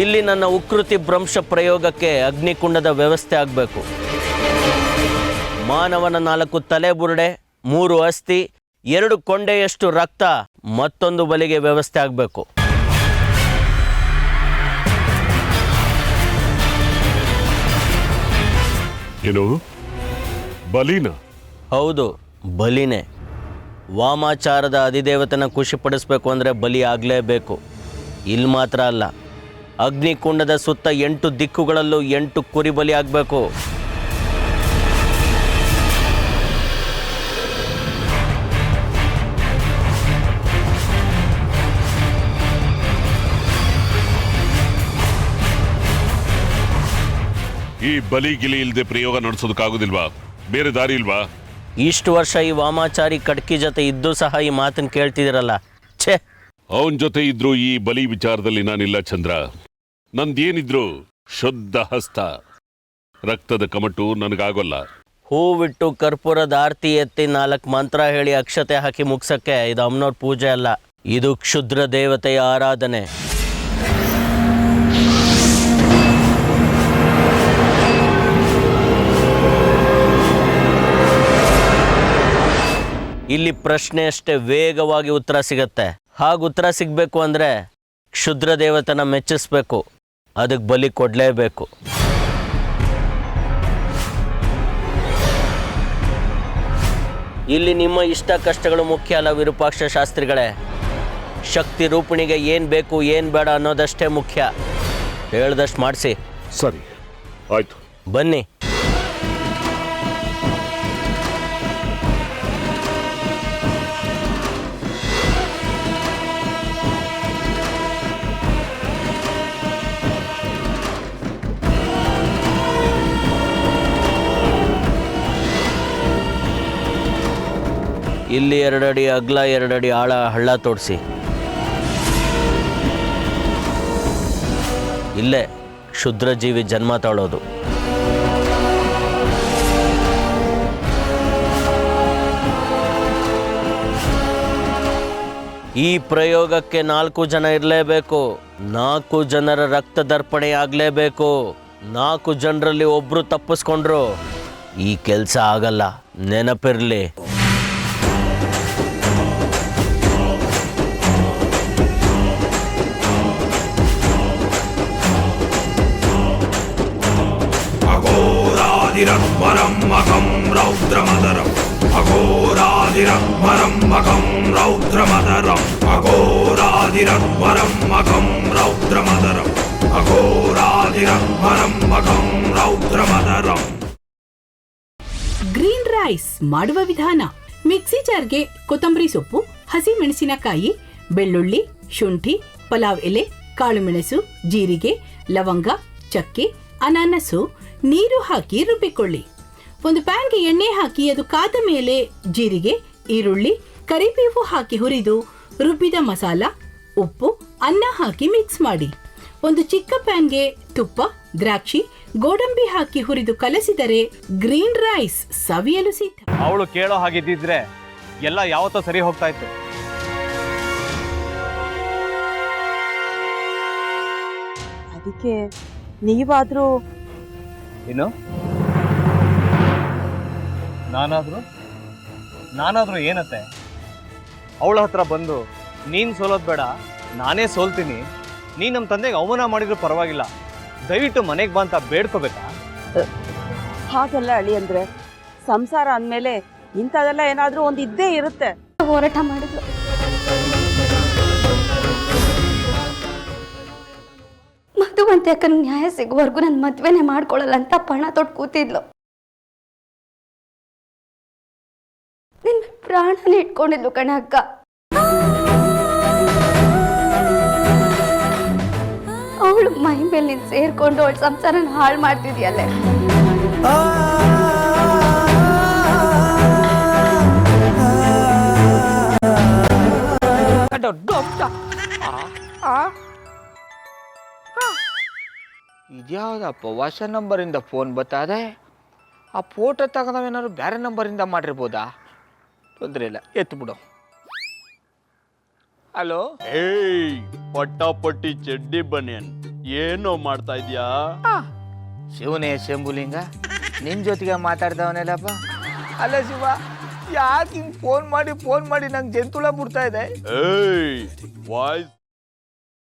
ಇಲ್ಲಿ ನನ್ನ ಉಕೃತಿ ಭ್ರಂಶ ಪ್ರಯೋಗಕ್ಕೆ ಅಗ್ನಿಕುಂಡದ ವ್ಯವಸ್ಥೆ ಆಗಬೇಕು. ಮಾನವನ 4 ತಲೆ ಬುರುಡೆ, 3 ಅಸ್ಥಿ, 2 ಕೊಂಡೆಯಷ್ಟು ರಕ್ತ ಮತ್ತೊಂದು ಬಲಿಗೆ ವ್ಯವಸ್ಥೆ ಆಗಬೇಕು. ಏನು ಬಲಿನ? ಹೌದು, ಬಲಿನೇ. ವಾಮಾಚಾರದ ಅಧಿದೇವತನ ಖುಷಿಪಡಿಸ್ಬೇಕು ಅಂದರೆ ಬಲಿ ಆಗಲೇಬೇಕು. ಇಲ್ಲಿ ಮಾತ್ರ ಅಲ್ಲ, ಅಗ್ನಿಕುಂಡದ ಸುತ್ತ 8 ದಿಕ್ಕುಗಳಲ್ಲೂ 8 ಕುರಿ ಬಲಿ ಆಗಬೇಕು. ಈ ಬಲಿ ಗಿಲಿ ಇಲ್ಲದೆ ಪ್ರಯೋಗ ನಡೆಸೋದಕ್ಕಾಗೋದಿಲ್ವಾ? ಬೇರೆ ದಾರಿ ಇಲ್ವಾ? ಇಷ್ಟು ವರ್ಷ ಈ ವಾಮಾಚಾರಿ ಕಡ್ಕಿ ಜೊತೆ ಇದ್ದು ಸಹ ಈ ಮಾತನ್ನು ಕೇಳ್ತಿದ್ದೀರಲ್ಲ, ಛೇ. ಅವನ ಜೊತೆ ಇದ್ರು ಈ ಬಲಿ ವಿಚಾರದಲ್ಲಿ ನಾನಿಲ್ಲ ಚಂದ್ರ. ನಂದೇನಿದ್ರು ಶುದ್ಧ ಹಸ್ತ, ರಕ್ತದ ಕಮಟು ನನಗಾಗೋಲ್ಲ. ಹೂವಿಟ್ಟು ಕರ್ಪೂರದ ಆರತಿ ಎತ್ತಿ 4 ಮಂತ್ರ ಹೇಳಿ ಅಕ್ಷತೆ ಹಾಕಿ ಮುಗ್ಸಕ್ಕೆ ಇದು ಅಮ್ಮನವ್ರ ಪೂಜೆ ಅಲ್ಲ, ಇದು ಕ್ಷುದ್ರ ದೇವತೆಯ ಆರಾಧನೆ. ಇಲ್ಲಿ ಪ್ರಶ್ನೆ ಅಷ್ಟೇ ವೇಗವಾಗಿ ಉತ್ತರ ಸಿಗತ್ತೆ. ಹಾಗೆ ಉತ್ತರ ಸಿಗಬೇಕು ಅಂದರೆ ಕ್ಷುದ್ರ ದೇವತನ ಮೆಚ್ಚಿಸ್ಬೇಕು, ಅದಕ್ಕೆ ಬಲಿ ಕೊಡಲೇಬೇಕು. ಇಲ್ಲಿ ನಿಮ್ಮ ಇಷ್ಟ ಕಷ್ಟಗಳು ಮುಖ್ಯ ಅಲ್ಲ ವಿರೂಪಾಕ್ಷ ಶಾಸ್ತ್ರಿಗಳೇ. ಶಕ್ತಿ ರೂಪಿಣಿಗೆ ಏನು ಬೇಕು ಏನು ಬೇಡ ಅನ್ನೋದಷ್ಟೇ ಮುಖ್ಯ. ಹೇಳ್ದಷ್ಟು ಮಾಡಿಸಿ. ಸರಿ, ಆಯ್ತು, ಬನ್ನಿ. ಇಲ್ಲಿ 2 ಅಡಿ ಅಗಲ 2 ಅಡಿ ಆಳ ಹಳ್ಳ ತೋಡಿಸಿ. ಇಲ್ಲೇ ಕ್ಷುದ್ರ ಜೀವಿ ಜನ್ಮ ತಾಳೋದು. ಈ ಪ್ರಯೋಗಕ್ಕೆ 4 ಜನ ಇರಲೇಬೇಕು. 4 ಜನರ ರಕ್ತದರ್ಪಣೆ ಆಗಲೇಬೇಕು. 4 ಜನರಲ್ಲಿ ಒಬ್ರು ತಪ್ಪಿಸ್ಕೊಂಡ್ರು ಈ ಕೆಲಸ ಆಗಲ್ಲ, ನೆನಪಿರಲಿ. अघोराधिरत्परं मखं रौद्रमदरम् अघोराधिरत्परं मखं रौद्रमदरम् अघोराधिरत्परं मखं रौद्रमदरम् अघोराधिरत्परं मखं रौद्रमदरम्. ಗ್ರೀನ್ ರೈಸ್ ಮಾಡುವ ವಿಧಾನ: ಮಿಕ್ಸಿ ಜಾರ್ಗೆ ಕೊತ್ತಂಬರಿ ಸೊಪ್ಪು, ಹಸಿ ಮೆಣಸಿನಕಾಯಿ, ಬೆಳ್ಳುಳ್ಳಿ, ಶುಂಠಿ, ಪಲಾವ್ ಎಲೆ, ಕಾಳುಮೆಣಸು, ಜೀರಿಗೆ, ಲವಂಗ, ಚಕ್ಕೆ, ಅನಾನಸು, ನೀರು ಹಾಕಿ ರುಬ್ಬಿಕೊಳ್ಳಿ. ಒಂದು ಪ್ಯಾನ್ಗೆ ಎಣ್ಣೆ ಹಾಕಿ ಅದು ಕಾದ ಮೇಲೆ ಜೀರಿಗೆ, ಈರುಳ್ಳಿ, ಕರಿಬೇವು ಹಾಕಿ ಹುರಿದು ರುಬ್ಬಿದ ಮಸಾಲ, ಉಪ್ಪು, ಅನ್ನ ಹಾಕಿ ಮಿಕ್ಸ್ ಮಾಡಿ. ಒಂದು ಚಿಕ್ಕ ಪ್ಯಾನ್ಗೆ ತುಪ್ಪ, ದ್ರಾಕ್ಷಿ, ಗೋಡಂಬಿ ಹಾಕಿ ಹುರಿದು ಕಲಸಿದರೆ ಗ್ರೀನ್ ರೈಸ್ ಸವಿಯಲು ಸಿದ್ಧ. ಅವಳು ಕೇಳೋ ಹಾಗಿದ್ದಿದ್ರೆ ಎಲ್ಲ ಯಾವತ್ತೋ ಸರಿ ಹೋಗ್ತಾ ಇತ್ತು. ಅದಕ್ಕೆ ನೀವಾದ್ರೂ ಏನು? ನಾನಾದ್ರೂ ಏನತ್ತೆ? ಅವಳ ಹತ್ರ ಬಂದು ನೀನು ಸೋಲೋದು ಬೇಡ, ನಾನೇ ಸೋಲ್ತೀನಿ, ನೀನು ನಮ್ಮ ತಂದೆಗೆ ಅವಮಾನ ಮಾಡಿದ್ರು ಪರವಾಗಿಲ್ಲ, ದಯವಿಟ್ಟು ಮನೆಗೆ ಬಾ ಅಂತ ಬೇಡ್ಕೋಬೇಕಾ? ಹಾಗೆಲ್ಲ ಅಳಿ ಅಂದ್ರೆ ಸಂಸಾರ ಅಂದಮೇಲೆ ಇಂಥದೆಲ್ಲ ಏನಾದ್ರೂ ಒಂದು ಇದ್ದೇ ಇರುತ್ತೆ. ಹೋರಾಟ ಮಾಡಿದ್ಲು. ಮಧುವಂತೆ ಅಕ್ಕನ ನ್ಯಾಯ ಸಿಗುವವರೆಗೂ ನನ್ನ ಮದ್ವೆನೇ ಮಾಡ್ಕೊಳ್ಳಲ್ಲ ಅಂತ ಪಣ ತೊಟ್ಟು ಕೂತಿದ್ಲು. ನಿನ್ನ ಪ್ರಾಣನೇ ಇಟ್ಕೊಂಡಿದ್ಲು ಕಣೆ ಅಕ್ಕ. ಅವಳು ಮೈ ಮೇಲೆ ನೀನು ಸೇರ್ಕೊಂಡು ಅವಳ ಸಂಸಾರನ ಹಾಳು ಮಾಡ್ತಿದ್ಯಲ್ಲೇ. ಇದ್ಯಾವುದಪ್ಪ ಹೊಸ ನಂಬರಿಂದ ಫೋನ್ ಬರ್ತದೆ? ಆ ಫೋಟೋ ತಗೊಂಡವೇನಾದ್ರು ಬೇರೆ ನಂಬರಿಂದ ಮಾಡಿರ್ಬೋದಾ? ತೊಂದರೆ ಇಲ್ಲ, ಎತ್ತು ಬಿಡು. ಹಲೋ ಏಯ್ ಪಟ್ಟಾಪಟ್ಟಿ ಚಡ್ಡಿ ಬನಿಯನ್ ಏನೋ ಮಾಡ್ತಾ ಇದ್ಯಾ? ಶಿವನೇ ಶಂಭುಲಿಂಗ ನಿನ್ ಜೊತೆಗೆ ಮಾತಾಡ್ತಾವನೇಲಪ್ಪ. ಅಲ್ಲ ಶಿವ, ಯಾಕೆ ಹಿಂಗ್ ಫೋನ್ ಮಾಡಿ ನಂಗೆ ಜಂತುಳ ಬಿಡ್ತಾ ಇದೆ? ಏಯ್ ವಾಯ್ಸ್